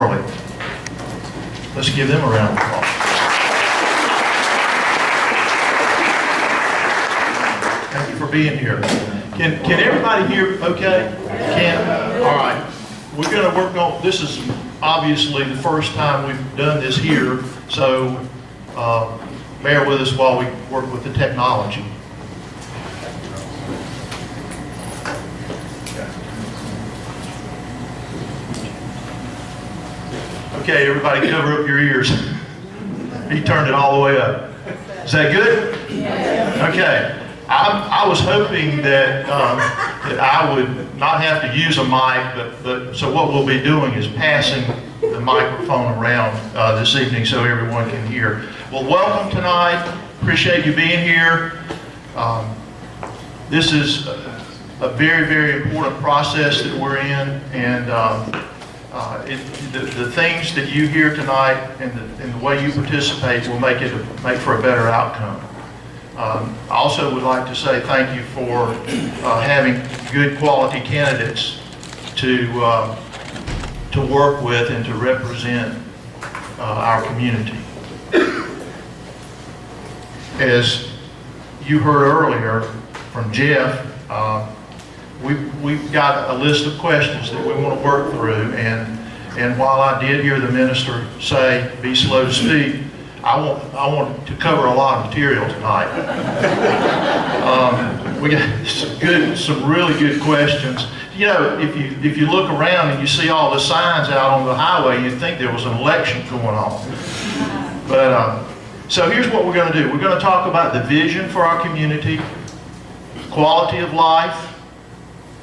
Let's give them a round of applause. Thank you for being here. Can everybody hear okay? Can? All right. We're going to work on, this is obviously the first time we've done this here, so bear with us while we work with the technology. Okay, everybody cover up your ears. He turned it all the way up. Is that good? Okay. I was hoping that that I would not have to use a mic, but so what we'll be doing is passing the microphone around this evening so everyone can hear. Well, welcome tonight. Appreciate you being here. This is a very, very important process that we're in, and the things that you hear tonight and the way you participate will make for a better outcome. I also would like to say thank you for having good quality candidates to work with and to represent our community. As you heard earlier from Jeff, we've got a list of questions that we want to work through, and while I did hear the minister say, be slow to speak, I want to cover a lot of material tonight. We got some really good questions. You know, if you look around and you see all the signs out on the highway, you'd think there was an election going on. But so here's what we're going to do. We're going to talk about the vision for our community, quality of life,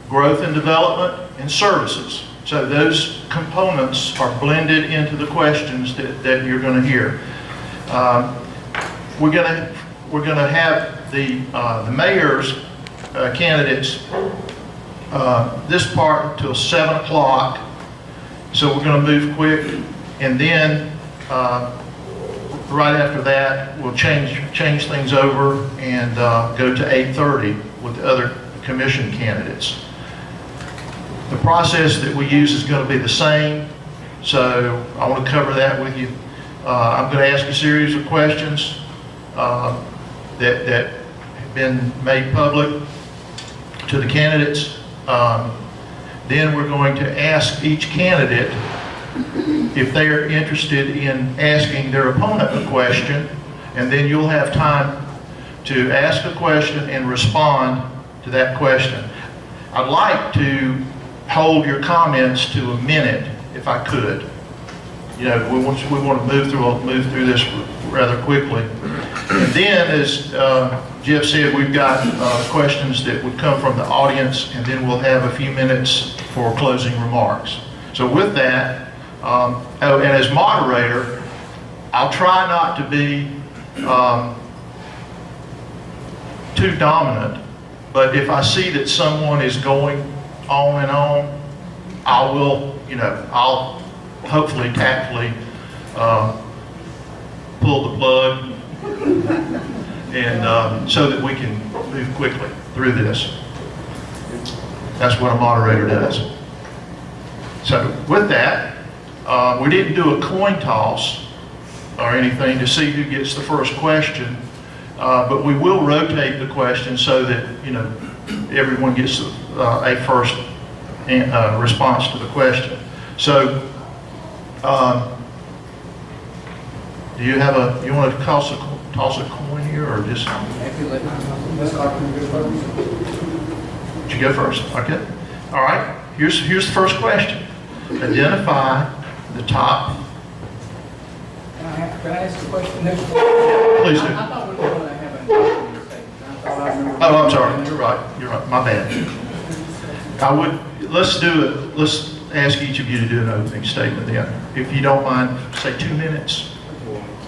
growth and development, and services. So those components are blended into the questions that you're going to hear. We're going to have the mayor's candidates this part until 7 o'clock. So we're going to move quick, and then right after that we'll change things over and go to 8:30 with the other commission candidates. The process that we use is going to be the same, so I want to cover that with you. I'm going to ask a series of questions that have been made public to the candidates. Then we're going to ask each candidate if they are interested in asking their opponent a question, and then you'll have time to ask a question and respond to that question. I'd like to hold your comments to a minute if I could. You know, we want to move through this rather quickly. And then, as Jeff said, we've got questions that would come from the audience, and then we'll have a few minutes for closing remarks. So with that, and as moderator, I'll try not to be too dominant, but if I see that someone is going on and on, I will, I'll hopefully tactfully pull the plug and so that we can move quickly through this. That's what a moderator does. So with that, we didn't do a coin toss or anything to see who gets the first question, but we will rotate the question so that everyone gets a first response to the question. So do you want to toss a coin here, or just? Did you go first? Okay. All right. Here's the first question. Identify the top. Can I ask a question? Please do. I thought we were going to have an opening statement. Oh, I'm sorry. You're right. My bad. Let's ask each of you to do an opening statement then. If you don't mind, say 2 minutes.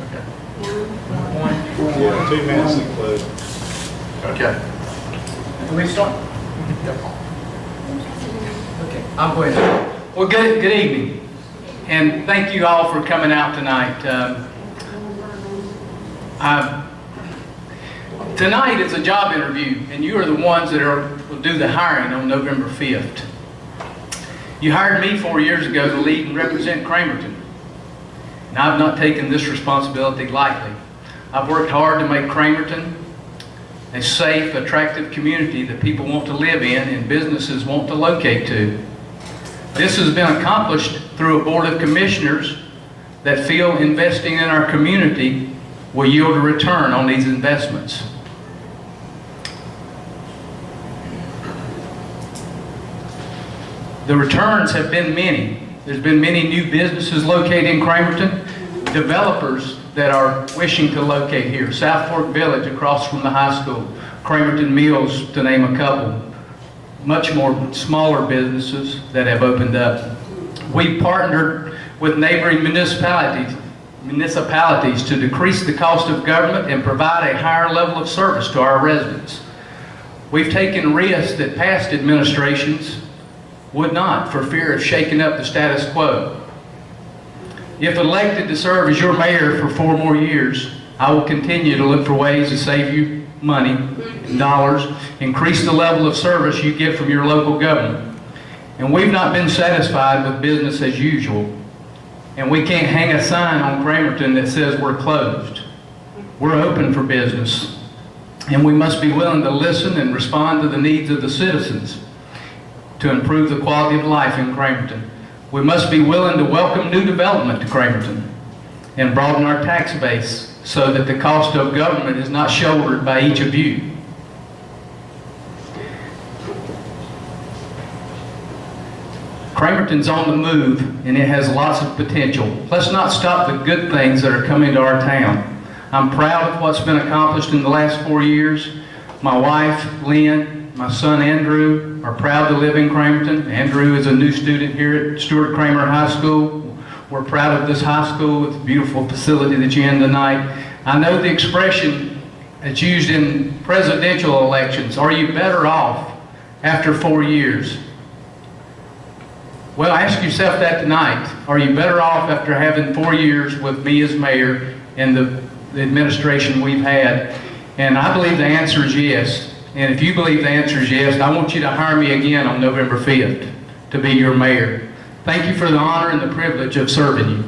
Okay. 2 minutes to close. Okay. Can we start? Okay, I'll go ahead. Well, good evening, and thank you all for coming out tonight. Tonight is a job interview, and you are the ones that will do the hiring on November 5th. You hired me 4 years ago to lead and represent Cramerton. And I've not taken this responsibility lightly. I've worked hard to make Cramerton a safe, attractive community that people want to live in and businesses want to locate to. This has been accomplished through a board of commissioners that feel investing in our community will yield a return on these investments. The returns have been many. There's been many new businesses located in Cramerton, developers that are wishing to locate here. South Fork Village across from the high school, Cramerton Mills to name a couple. Much more smaller businesses that have opened up. We've partnered with neighboring municipalities to decrease the cost of government and provide a higher level of service to our residents. We've taken risks that past administrations would not for fear of shaking up the status quo. If elected to serve as your mayor for 4 more years, I will continue to look for ways to save you money, dollars, increase the level of service you get from your local government. And we've not been satisfied with business as usual. And we can't hang a sign on Cramerton that says we're closed. We're open for business. And we must be willing to listen and respond to the needs of the citizens to improve the quality of life in Cramerton. We must be willing to welcome new development to Cramerton and broaden our tax base so that the cost of government is not shouldered by each of you. Cramerton's on the move and it has lots of potential. Let's not stop the good things that are coming to our town. I'm proud of what's been accomplished in the last 4 years. My wife, Lynn, my son, Andrew, are proud to live in Cramerton. Andrew is a new student here at Stuart Cramer High School. We're proud of this high school. It's a beautiful facility that you're in tonight. I know the expression that's used in presidential elections, are you better off after 4 years? Well, ask yourself that tonight. Are you better off after having 4 years with me as mayor and the administration we've had? And I believe the answer is yes. And if you believe the answer is yes, I want you to hire me again on November 5th to be your mayor. Thank you for the honor and the privilege of serving you.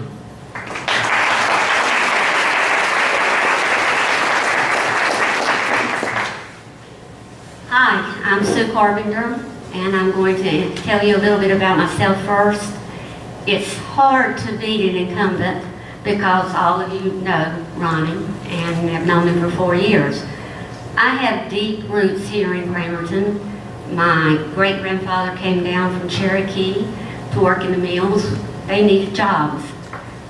Hi, I'm Sue Carpenter, and I'm going to tell you a little bit about myself first. It's hard to beat an incumbent because all of you know Ronnie and have known him for 4 years. I have deep roots here in Cramerton. My great-grandfather came down from Cherokee to work in the mills. They needed jobs.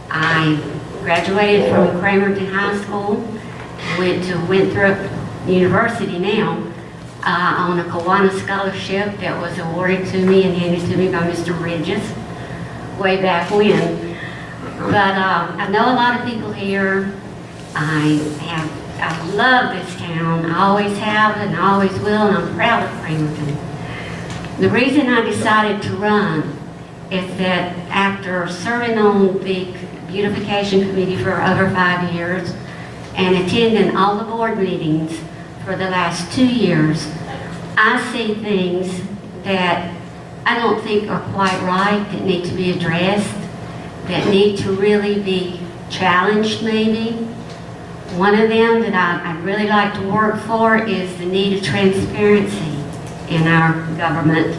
I graduated from Cramerton High School, went to Winthrop University now, on a Kiwanis scholarship that was awarded to me and handed to me by Mr. Bridges way back when. But I know a lot of people here. I love this town. I always have and I always will, and I'm proud of Cramerton. The reason I decided to run is that after serving on the beautification committee for over 5 years and attending all the board meetings for the last 2 years, I see things that I don't think are quite right, that need to be addressed, that need to really be challenged maybe. One of them that I'd really like to work for is the need of transparency in our government,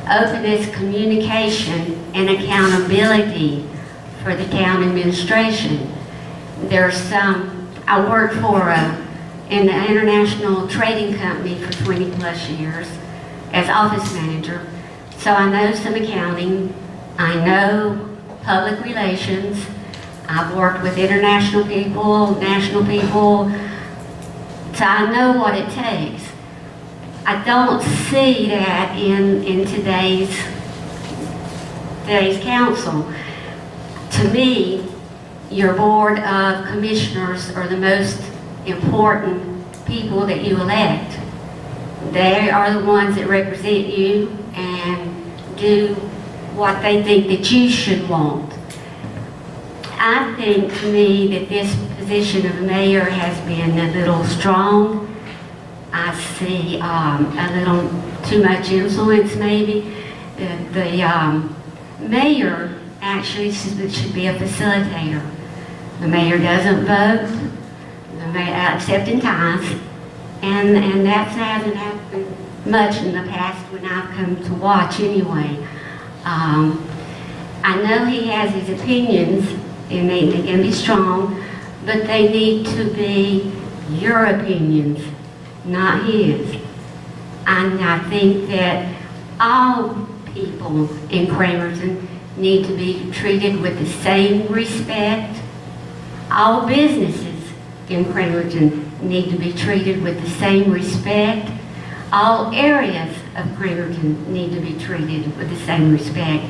openness, communication, and accountability for the town administration. I worked in the international trading company for 20 plus years as office manager, so I know some accounting, I know public relations. I've worked with international people, national people, so I know what it takes. I don't see that in today's council. To me, your board of commissioners are the most important people that you elect. They are the ones that represent you and do what they think that you should want. I think, to me, that this position of mayor has been a little strong. I see a little too much influence, maybe. the mayor actually should be a facilitator. The mayor doesn't vote, the mayor, except in ties, and that hasn't happened much in the past when I've come to watch anyway. I know he has his opinions, and they can be strong, but they need to be your opinions, not his. And I think that all people in Cramerton need to be treated with the same respect. All businesses in Cramerton need to be treated with the same respect. All areas of Cramerton need to be treated with the same respect.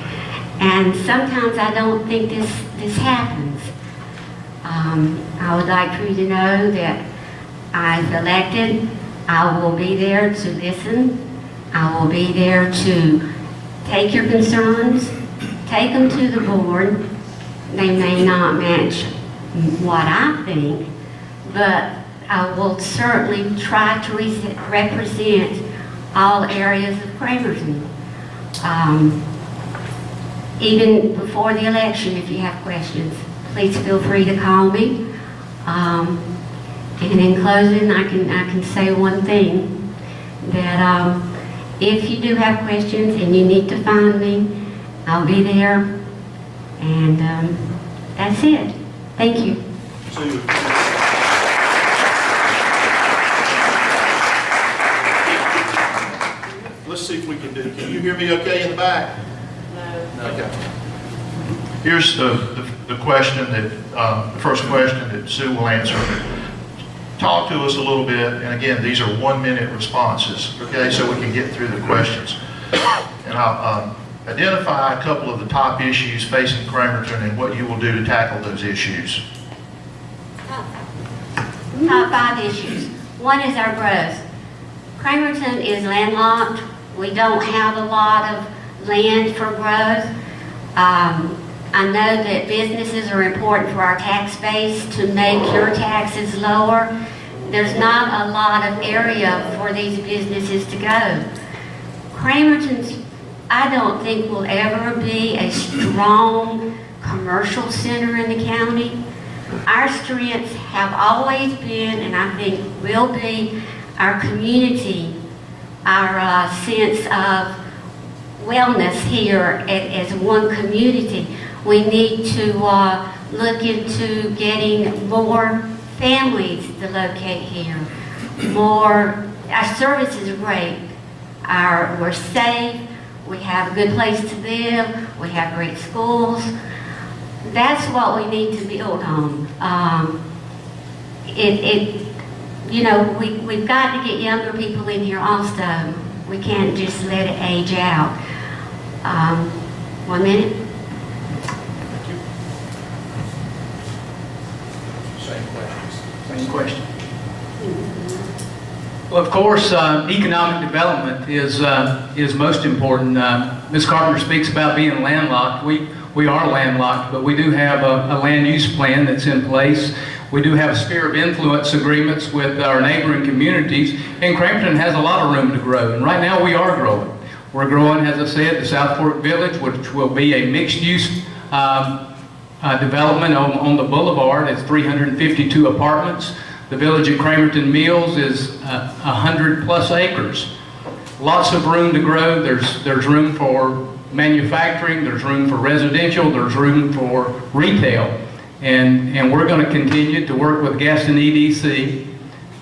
And sometimes I don't think this happens. I would like for you to know that I've elected, I will be there to listen. I will be there to take your concerns, take them to the board. They may not match what I think, but I will certainly try to represent all areas of Cramerton. Even before the election, if you have questions, please feel free to call me. And in closing, I can say one thing, that if you do have questions and you need to find me, I'll be there. And that's it. Thank you. Let's see if we can you hear me okay in the back? No. Okay. Here's the question that, the first question that Sue will answer. Talk to us a little bit, and again, these are 1-minute responses, okay, so we can get through the questions. And I'll identify a couple of the top issues facing Cramerton and what you will do to tackle those issues. Top 5 issues. One is our growth. Cramerton is landlocked. We don't have a lot of land for growth. I know that businesses are important for our tax base to make your taxes lower. There's not a lot of area for these businesses to go. Cramerton's, I don't think, will ever be a strong commercial center in the county. Our strengths have always been, and I think will be, our community, our sense of wellness here as one community. We need to look into getting more families to locate here. Our services are great. We're safe. We have a good place to live. We have great schools. That's what we need to build on. We've got to get younger people in here also. We can't just let it age out. 1 minute. Same question. Well, of course, economic development is most important. Ms. Carpenter speaks about being landlocked. We are landlocked, but we do have a land use plan that's in place. We do have sphere of influence agreements with our neighboring communities, and Cramerton has a lot of room to grow, and right now we are growing. We're growing, as I said, the South Fork Village, which will be a mixed-use development on the boulevard. It's 352 apartments. The village at Cramerton Mills is 100+ acres. Lots of room to grow. There's room for manufacturing, there's room for residential, there's room for retail. And we're going to continue to work with Gaston EDC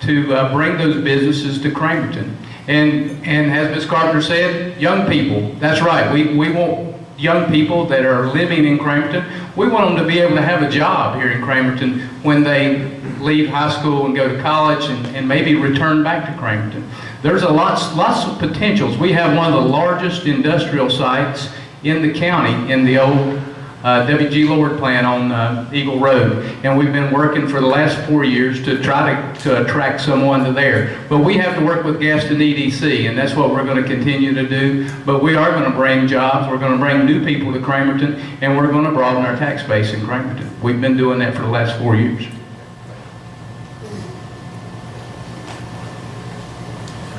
to bring those businesses to Cramerton. And as Ms. Carpenter said, young people, that's right. We want young people that are living in Cramerton. We want them to be able to have a job here in Cramerton when they leave high school and go to college and maybe return back to Cramerton. There's lots of potentials. We have one of the largest industrial sites in the county in the old W.G. Lord plant on Eagle Road, and we've been working for the last 4 years to try to attract someone to there. But we have to work with Gaston EDC, and that's what we're going to continue to do. But we are going to bring jobs, we're going to bring new people to Cramerton, and we're going to broaden our tax base in Cramerton. We've been doing that for the last 4 years.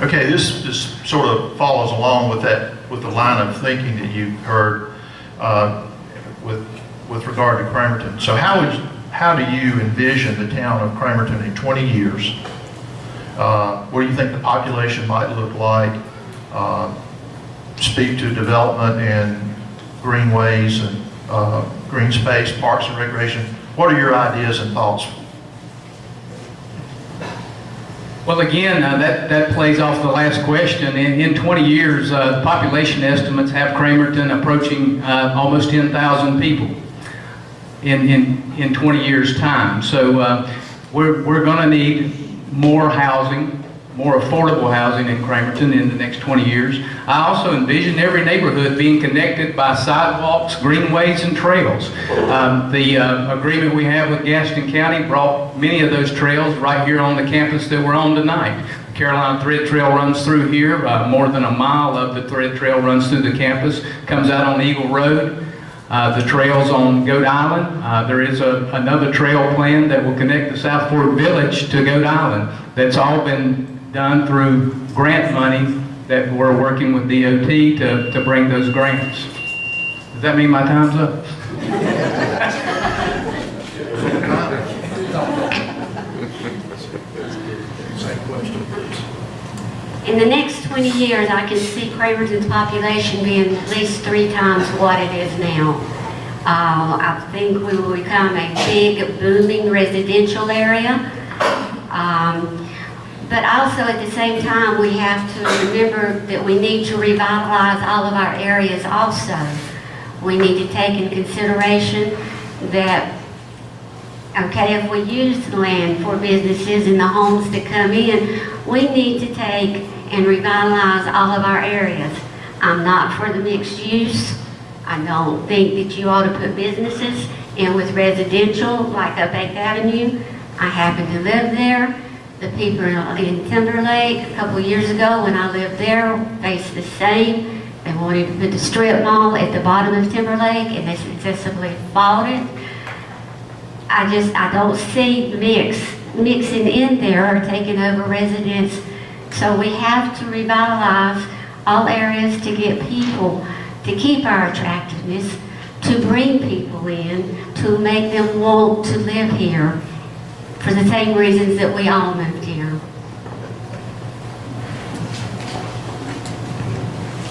Okay, this sort of follows along with with the line of thinking that you've heard with regard to Cramerton. So how do you envision the town of Cramerton in 20 years? What do you think the population might look like? Speak to development and greenways and green space, parks and recreation. What are your ideas and thoughts? Well, again, that plays off the last question. In 20 years, population estimates have Cramerton approaching almost 10,000 people in 20 years' time. So we're going to need more housing, more affordable housing in Cramerton in the next 20 years. I also envision every neighborhood being connected by sidewalks, greenways, and trails. The agreement we have with Gaston County brought many of those trails right here on the campus that we're on tonight. The Carolina Thread Trail runs through here. More than a mile of the Thread Trail runs through the campus, comes out on Eagle Road. The trails on Goat Island. There is another trail plan that will connect the South Fork Village to Goat Island. That's all been done through grant money that we're working with DOT to bring those grants. Does that mean my time's up? In the next 20 years, I can see Cramerton's population being at least 3 times what it is now. I think we will become a big, booming residential area. But also at the same time, we have to remember that we need to revitalize all of our areas also. We need to take in consideration that, okay, if we use the land for businesses and the homes that come in, we need to take and revitalize all of our areas. I'm not for the mixed use. I don't think that you ought to put businesses in with residential, like up 8th Avenue. I happen to live there. The people in Timberlake a couple years ago when I lived there faced the same. They wanted to put the strip mall at the bottom of Timberlake and they successfully fought it. I don't see mixing in there or taking over residents. So we have to revitalize all areas to get people, to keep our attractiveness, to bring people in, to make them want to live here for the same reasons that we all moved here.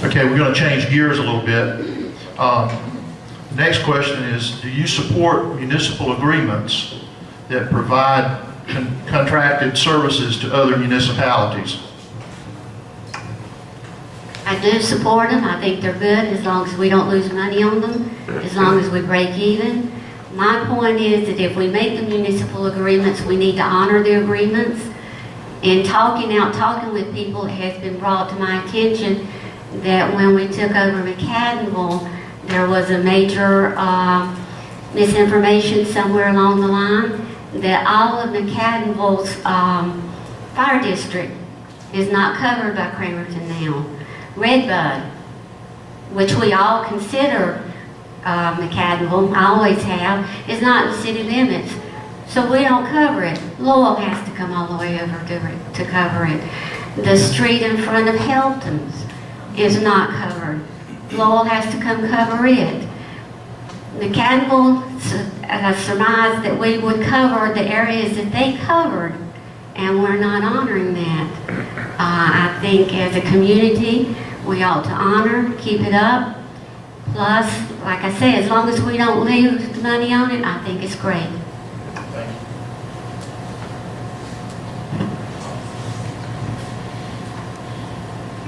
Okay, we're going to change gears a little bit. Next question is, do you support municipal agreements that provide contracted services to other municipalities? I do support them. I think they're good as long as we don't lose money on them, as long as we break even. My point is that if we make the municipal agreements, we need to honor the agreements. And talking with people, it has been brought to my attention that when we took over McAdenville, there was a major misinformation somewhere along the line that all of McAdenville's fire district is not covered by Cramerton now. Redbud, which we all consider McAdenville, I always have, is not in the city limits. So we don't cover it. Lowell has to come all the way over to cover it. The street in front of Helton's is not covered. Lowell has to come cover it. McAdenville surmised that we would cover the areas that they covered, and we're not honoring that. I think as a community, we ought to honor, keep it up. Plus, like I say, as long as we don't lose money on it, I think it's great.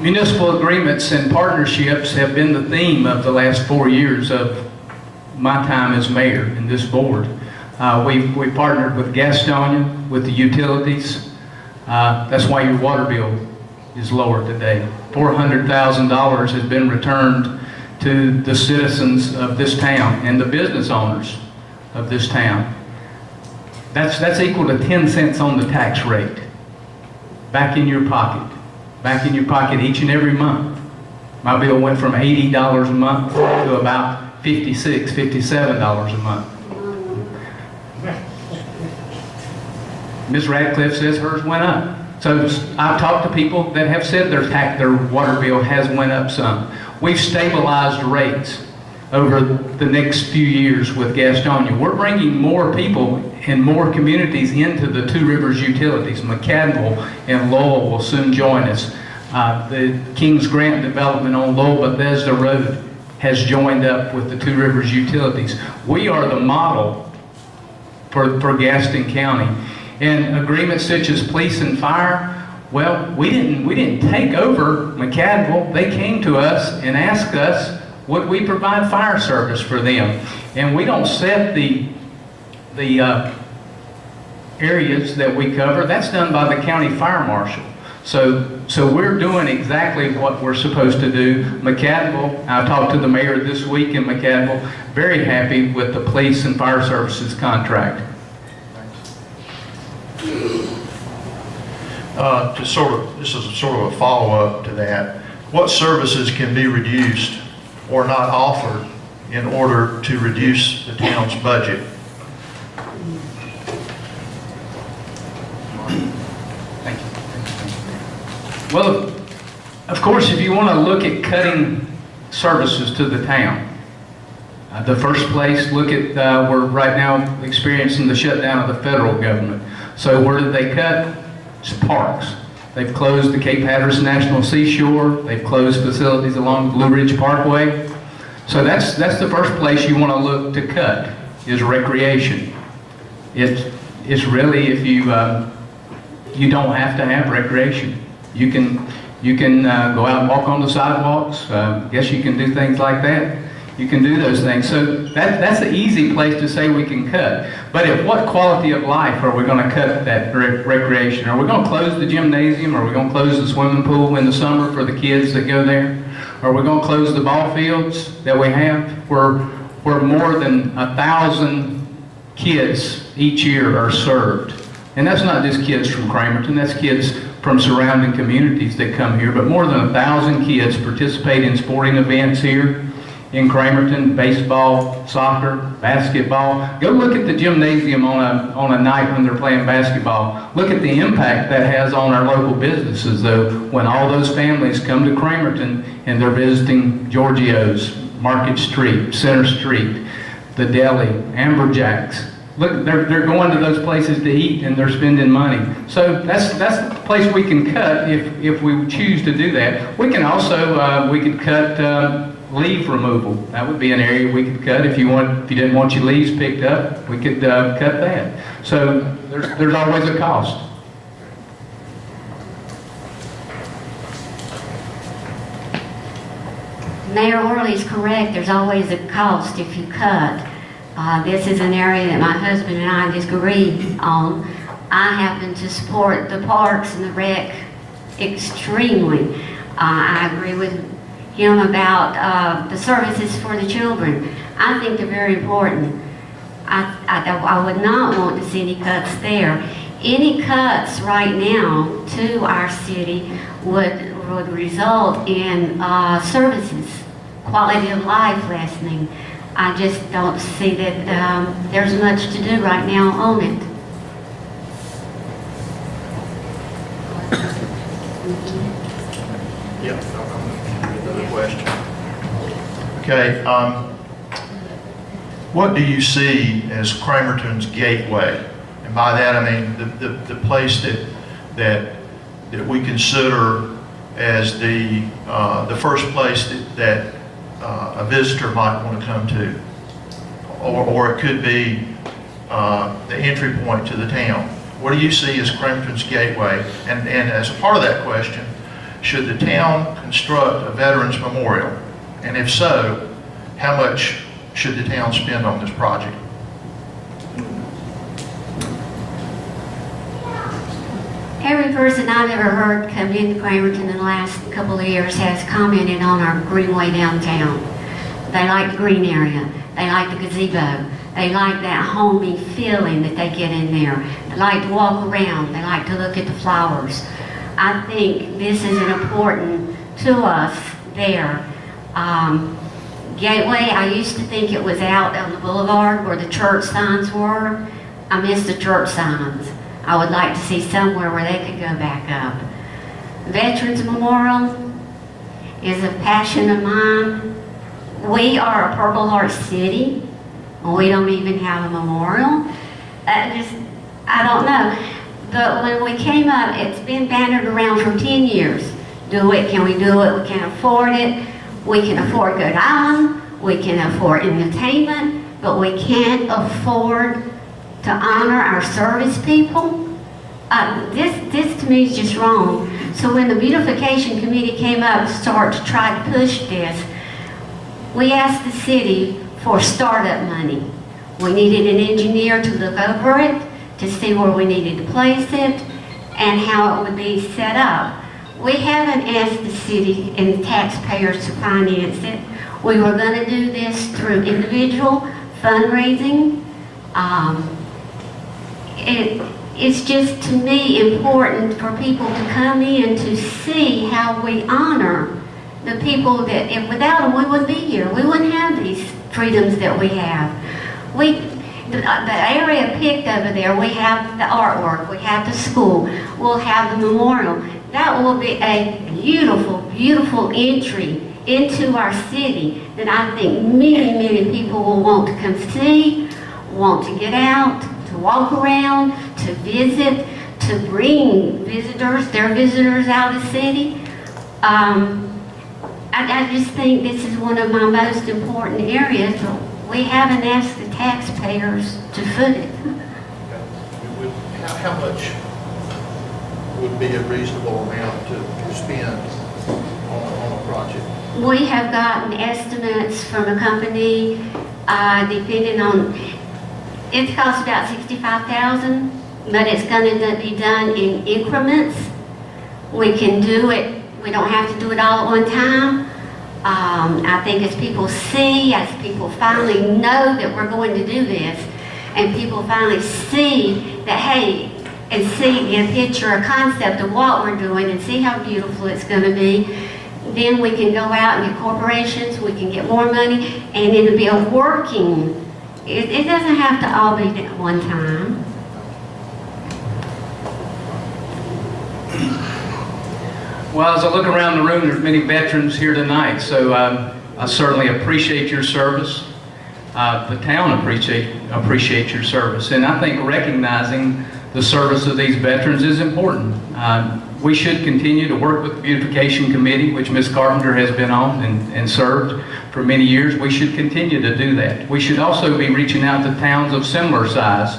Municipal agreements and partnerships have been the theme of the last 4 years of my time as mayor in this board. We partnered with Gastonia, with the utilities. That's why your water bill is lower today. $400,000 has been returned to the citizens of this town and the business owners of this town. That's equal to 10 cents on the tax rate. Back in your pocket. Back in your pocket each and every month. My bill went from $80 a month to about $56, $57 a month. Ms. Radcliffe says hers went up. So I've talked to people that have said their water bill has went up some. we've stabilized rates over the next few years with Gastonia. We're bringing more people and more communities into the Two Rivers utilities. McCadville and Lowell will soon join us. The Kings Grant development on Lowell-Bethesda Road has joined up with the Two Rivers utilities. We are the model for Gaston County. And agreements such as police and fire, well, we didn't take over McCadville. They came to us and asked us, would we provide fire service for them? And we don't set the areas that we cover. That's done by the county fire marshal. So we're doing exactly what we're supposed to do. McCadville, I talked to the mayor this week in McCadville, very happy with the police and fire services contract. This is sort of a follow-up to that. What services can be reduced or not offered in order to reduce the town's budget? Thank you. Well, of course, if you want to look at cutting services to the town, the first place, look at, we're right now experiencing the shutdown of the federal government. So where did they cut? It's parks. They've closed the Cape Hatteras National Seashore. They've closed facilities along Blue Ridge Parkway. So that's the first place you want to look to cut, is recreation. It's really, if you you don't have to have recreation. You can go out and walk on the sidewalks. Guess you can do things like that. You can do those things. So that's an easy place to say we can cut. But at what quality of life are we going to cut that recreation? Are we going to close the gymnasium? Are we going to close the swimming pool in the summer for the kids that go there? Are we going to close the ball fields that we have? Where more than 1,000 kids each year are served. And that's not just kids from Cramerton, that's kids from surrounding communities that come here. But more than 1,000 kids participate in sporting events here in Cramerton: baseball, soccer, basketball. Go look at the gymnasium on a night when they're playing basketball. Look at the impact that has on our local businesses, though, when all those families come to Cramerton and they're visiting Giorgio's, Market Street, Center Street, the deli, Amberjacks. Look, they're going to those places to eat and they're spending money. So that's the place we can cut if we choose to do that. We can also we could cut leaf removal. That would be an area we could cut if you didn't want your leaves picked up. We could cut that. So there's always a cost. Mayor Orley's correct. There's always a cost if you cut. This is an area that my husband and I disagree on. I happen to support the parks and the rec extremely. I agree with him about the services for the children. I think they're very important. I would not want to see any cuts there. Any cuts right now to our city would result in services, quality of life lessening. I just don't see that there's much to do right now on it. Yeah, another question. Okay, what do you see as Cramerton's gateway? And by that I mean the place that we consider as the first place that a visitor might want to come to, or it could be the entry point to the town. What do you see as Cramerton's gateway? And as a part of that question, should the town construct a Veterans Memorial? And if so, how much should the town spend on this project? Every person I've ever heard come into Cramerton in the last couple of years has commented on our greenway downtown. They like the green area. They like the gazebo. They like that homey feeling that they get in there. They like to walk around. They like to look at the flowers. I think this is important to us there. Gateway, I used to think it was out on the boulevard where the church signs were. I miss the church signs. I would like to see somewhere where they could go back up. Veterans Memorial, is a passion of mine. We are a Purple Heart city. We don't even have a memorial. I don't know. But when we came up, it's been bannered around for 10 years. Do it, can we do it? We can afford it. We can afford Good Island. We can afford entertainment, but we can't afford to honor our service people. This to me is just wrong. So when the beautification committee came up to try to push this, we asked the city for startup money. We needed an engineer to look over it, to see where we needed to place it, and how it would be set up. We haven't asked the city and the taxpayers to finance it. We were going to do this through individual fundraising. It's just, to me, important for people to come in to see how we honor the people that, if without them, we wouldn't be here. We wouldn't have these freedoms that we have. The area picked over there, we have the artwork, we have the school, we'll have the memorial. That will be a beautiful, beautiful entry into our city that I think many, many people will want to come see, want to get out, to walk around, to visit, to bring visitors, their visitors out of the city. I just think this is one of my most important areas, but we haven't asked the taxpayers to foot it. How much would be a reasonable amount to spend on a project? We have gotten estimates from a company, depending on, it costs about $65,000, but it's going to be done in increments. We can do it, we don't have to do it all at one time. I think as people see, as people finally know that we're going to do this, and people finally see that, hey, and see, get a picture, a concept of what we're doing, and see how beautiful it's going to be, then we can go out and get corporations, we can get more money, and it'll be a working, it doesn't have to all be at one time. Well, as I look around the room, there's many veterans here tonight, so I certainly appreciate your service. The town appreciates your service, and I think recognizing the service of these veterans is important. We should continue to work with the Beautification Committee, which Ms. Carpenter has been on and served for many years. We should continue to do that. We should also be reaching out to towns of similar size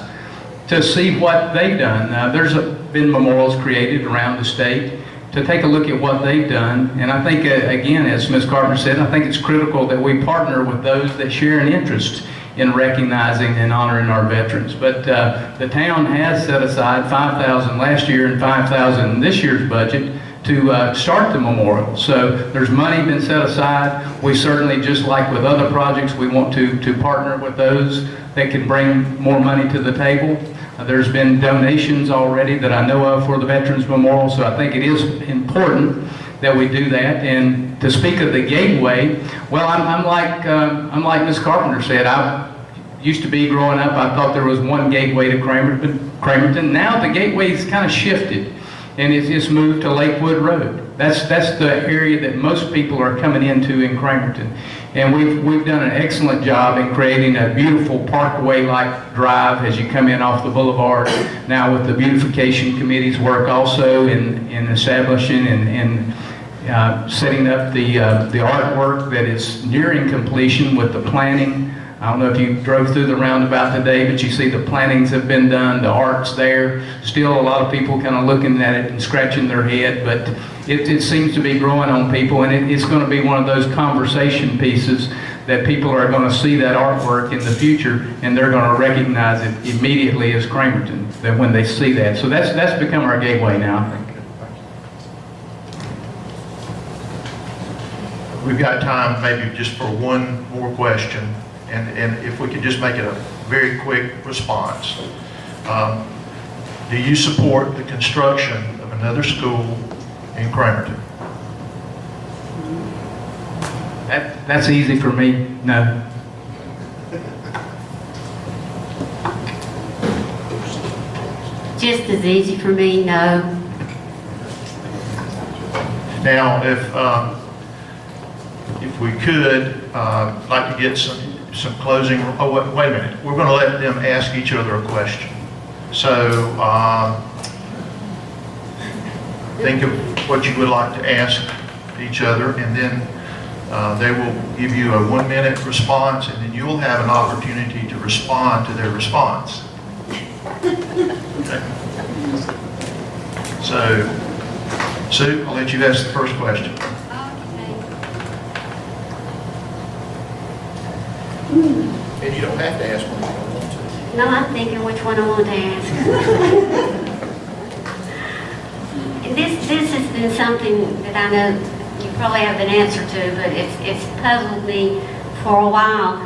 to see what they've done. There's been memorials created around the state to take a look at what they've done. And I think, again, as Ms. Carpenter said, I think it's critical that we partner with those that share an interest in recognizing and honoring our veterans. But the town has set aside $5,000 last year and $5,000 in this year's budget to start the memorial. So there's money been set aside. We certainly, just like with other projects, we want to partner with those that can bring more money to the table. There's been donations already that I know of for the Veterans Memorial, so I think it is important that we do that. And to speak of the gateway, well, I'm like Ms. Carpenter said. I used to be growing up, I thought there was one gateway to Cramerton. Now the gateway's kind of shifted, and it's moved to Lakewood Road. That's the area that most people are coming into in Cramerton. And we've done an excellent job in creating a beautiful parkway-like drive as you come in off the boulevard. Now with the Beautification Committee's work also in establishing and setting up the artwork that is nearing completion with the planning. I don't know if you drove through the roundabout today, but you see the plantings have been done, the art's there. Still a lot of people kind of looking at it and scratching their head, but it seems to be growing on people, and it's going to be one of those conversation pieces that people are going to see that artwork in the future, and they're going to recognize it immediately as Cramerton, that when they see that. So that's become our gateway now, I think. We've got time maybe just for one more question, and if we could just make it a very quick response. Do you support the construction of another school in Cramerton? That's easy for me, no. Just as easy for me, no. Now, if we could, like to get some closing, oh, wait a minute. We're going to let them ask each other a question. So think of what you would like to ask each other, and then they will give you a 1-minute response, and then you'll have an opportunity to respond to their response. Okay. So, Sue, I'll let you ask the first question. And you don't have to ask one if you don't want to. No, I'm thinking which one I want to ask. This has been something that I know you probably have an answer to, but it's puzzled me for a while.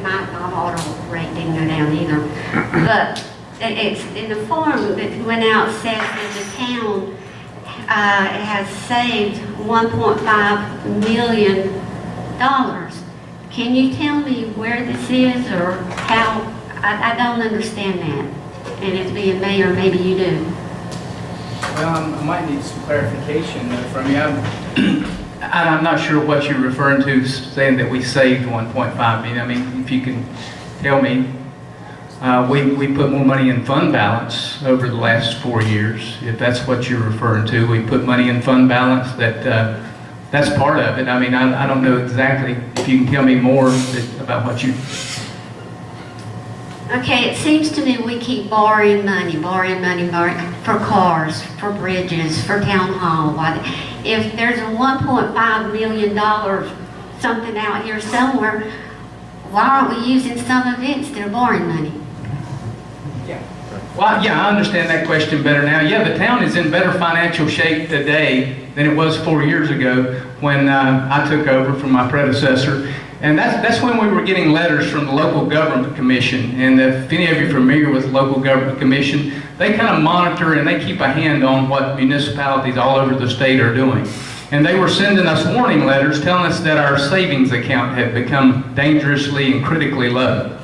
My auto rate didn't go down either. But it's in the form that went out says that the town has saved $1.5 million. Can you tell me where this is or how? I don't understand that. And it's being mayor, maybe you do. Well, I might need some clarification from you. I'm not sure what you're referring to, saying that we saved 1.5 million. I mean, if you can tell me, we put more money in fund balance over the last 4 years. If that's what you're referring to, we put money in fund balance. That's part of it. I mean, I don't know exactly. If you can tell me more about what you... Okay, it seems to me we keep borrowing money for cars, for bridges, for town hall. If there's a $1.5 million something out here somewhere, why aren't we using some of it instead of borrowing money? Yeah. Well, yeah, I understand that question better now. Yeah, the town is in better financial shape today than it was 4 years ago when I took over from my predecessor. And that's when we were getting letters from the Local Government Commission. And if any of you are familiar with the Local Government Commission, they kind of monitor and they keep a hand on what municipalities all over the state are doing. And they were sending us warning letters telling us that our savings account had become dangerously and critically low.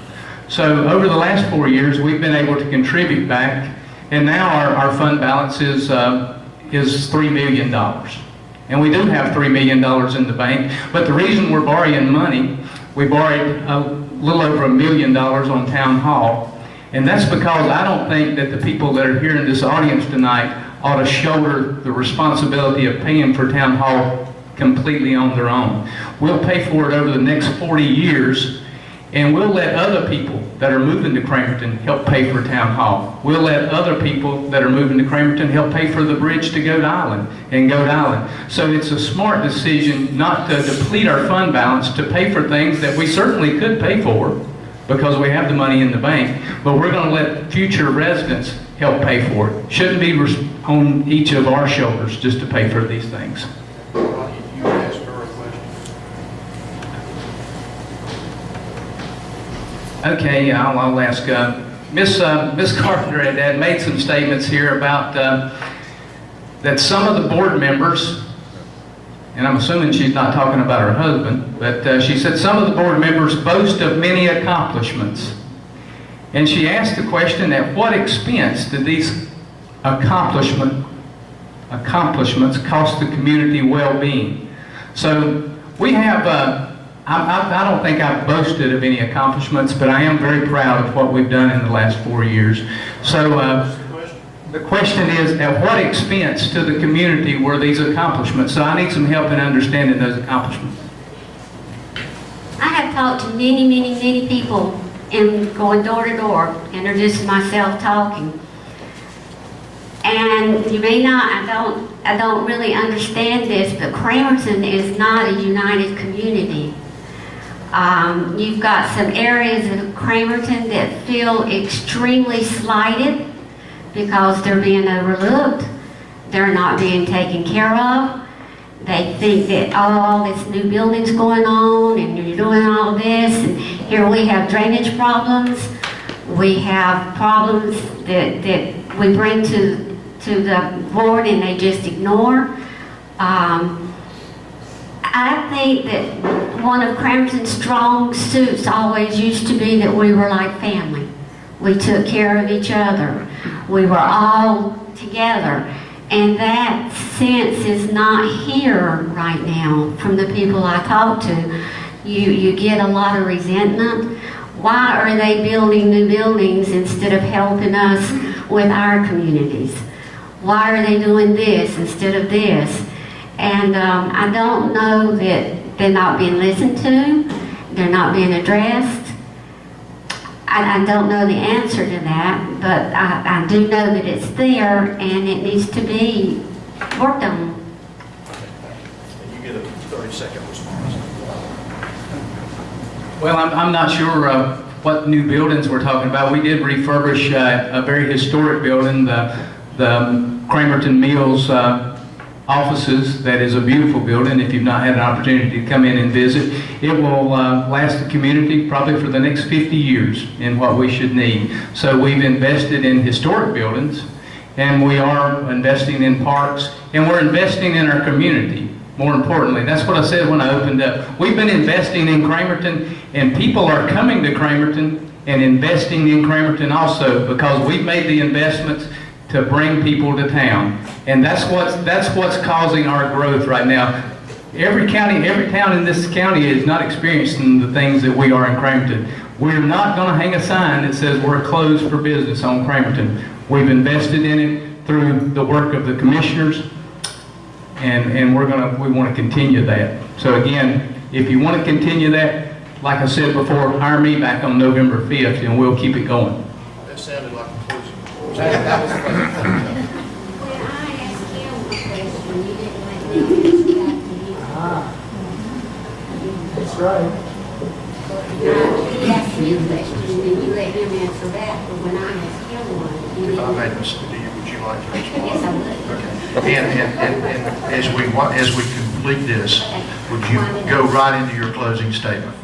So over the last 4 years, we've been able to contribute back, and now our fund balance is $3 million. And we do have $3 million in the bank, but the reason we're borrowing money, we borrowed a little over $1 million on town hall, and that's because I don't think that the people that are here in this audience tonight ought to shoulder the responsibility of paying for town hall completely on their own. We'll pay for it over the next 40 years, and we'll let other people that are moving to Cramerton help pay for town hall. We'll let other people that are moving to Cramerton help pay for the bridge to Goat Island and Goat Island. So it's a smart decision not to deplete our fund balance to pay for things that we certainly could pay for because we have the money in the bank, but we're going to let future residents help pay for it. Shouldn't be on each of our shoulders just to pay for these things. You asked her a question. Okay, I'll ask. Miss Carpenter had made some statements here about that some of the board members, and I'm assuming she's not talking about her husband, but she said some of the board members boast of many accomplishments. And she asked the question, at what expense did these accomplishments cost the community well-being? So we have, I don't think I've boasted of any accomplishments, but I am very proud of what we've done in the last 4 years. So the question is, at what expense to the community were these accomplishments? So I need some help in understanding those accomplishments. I have talked to many people and going door to door, introducing myself, talking. And you may not, I don't really understand this, but Cramerton is not a united community. You've got some areas of Cramerton that feel extremely slighted because they're being overlooked, they're not being taken care of. They think that, oh, all this new building's going on and you're doing all this, and here we have drainage problems. We have problems that we bring to the board and they just ignore. I think that one of Cramerton's strong suits always used to be that we were like family. We took care of each other. We were all together. And that sense is not here right now from the people I talk to. You get a lot of resentment. Why are they building new buildings instead of helping us with our communities? Why are they doing this instead of this? And I don't know that they're not being listened to, they're not being addressed. I don't know the answer to that, but I do know that it's there and it needs to be worked on. And you get a 30-second response. Well, I'm not sure what new buildings we're talking about. We did refurbish a very historic building, the Cramerton Mills offices. That is a beautiful building. If you've not had an opportunity to come in and visit, it will last the community probably for the next 50 years in what we should need. So we've invested in historic buildings, and we are investing in parks, and we're investing in our community. More importantly, that's what I said when I opened up. We've been investing in Cramerton, and people are coming to Cramerton and investing in Cramerton also because we've made the investments to bring people to town. And that's what's causing our growth right now. Every town in this county is not experiencing the things that we are in Cramerton. We're not going to hang a sign that says we're closed for business on Cramerton. We've invested in it through the work of the commissioners, and we want to continue that. So again, if you want to continue that, like I said before, hire me back on November 5th and we'll keep it going. That sounded like a closing. When I asked him a question, you didn't let me ask back to him. That's right. He asked me a question, and you let him answer that, but when I asked him one, you If I didn't. made a mistake, would you like to respond? Yes, I would. Okay. And as we complete this, would you go right into your closing statement?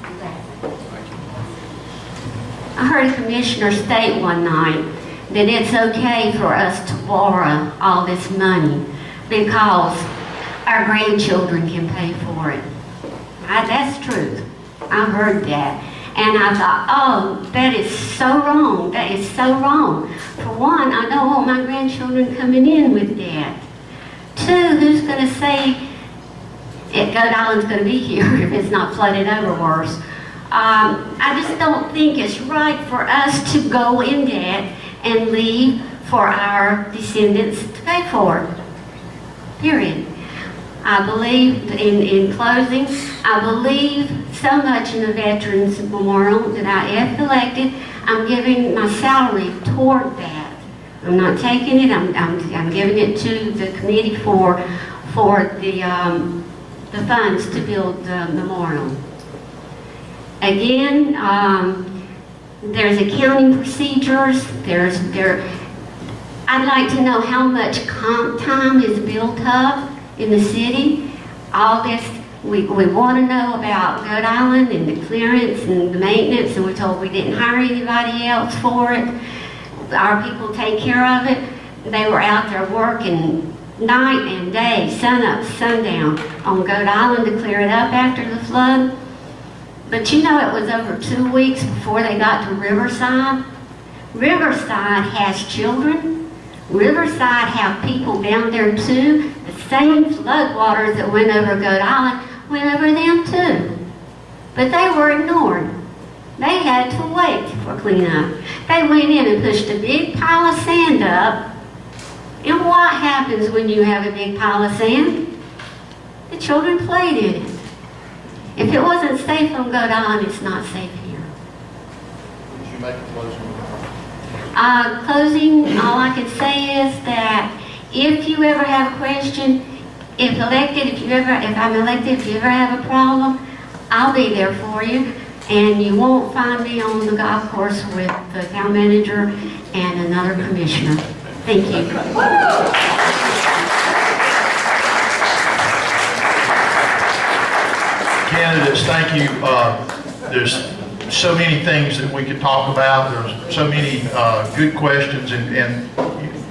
I heard a commissioner state one night that it's okay for us to borrow all this money because our grandchildren can pay for it. That's true. I heard that. And I thought, oh, that is so wrong. That is so wrong. For one, I don't want my grandchildren coming in with debt. Two, who's going to say Goat Island's going to be here if it's not flooded over worse? I just don't think it's right for us to go in debt and leave for our descendants to pay for it. Period. I believe, in closing, I believe so much in the Veterans Memorial that I, if elected, I'm giving my salary toward that. I'm not taking it, I'm giving it to the committee for the funds to build the memorial. Again, there's accounting procedures, I'd like to know how much comp time is built up in the city. All this, we want to know about Goat Island and the clearance and the maintenance, and we're told we didn't hire anybody else for it. Our people take care of it. They were out there working night and day, sun up, sundown on Goat Island to clear it up after the flood. But you know, it was over 2 weeks before they got to Riverside. Riverside has children. Riverside have people down there too. The same floodwaters that went over Goat Island went over them too. But they were ignored. They had to wait for cleanup. They went in and pushed a big pile of sand up. And what happens when you have a big pile of sand? The children played in it. If it wasn't safe on Goat Island, it's not safe here. Would you make a closing remark? Closing, all I can say is that if you ever have a question, if I'm elected, if you ever have a problem, I'll be there for you. And you won't find me on the golf course with the town manager and another commissioner. Thank you. Candidates, thank you. There's so many things that we could talk about. There's so many good questions, and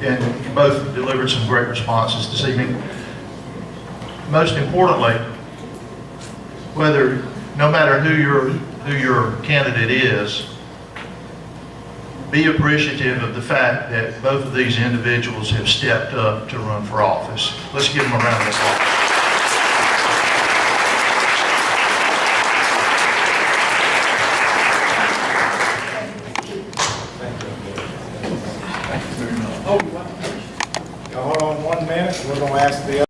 you both delivered some great responses this evening. Most importantly, no matter who your candidate is, be appreciative of the fact that both of these individuals have stepped up to run for office. Let's give them a round of applause. Hold on 1 minute, we're gonna ask the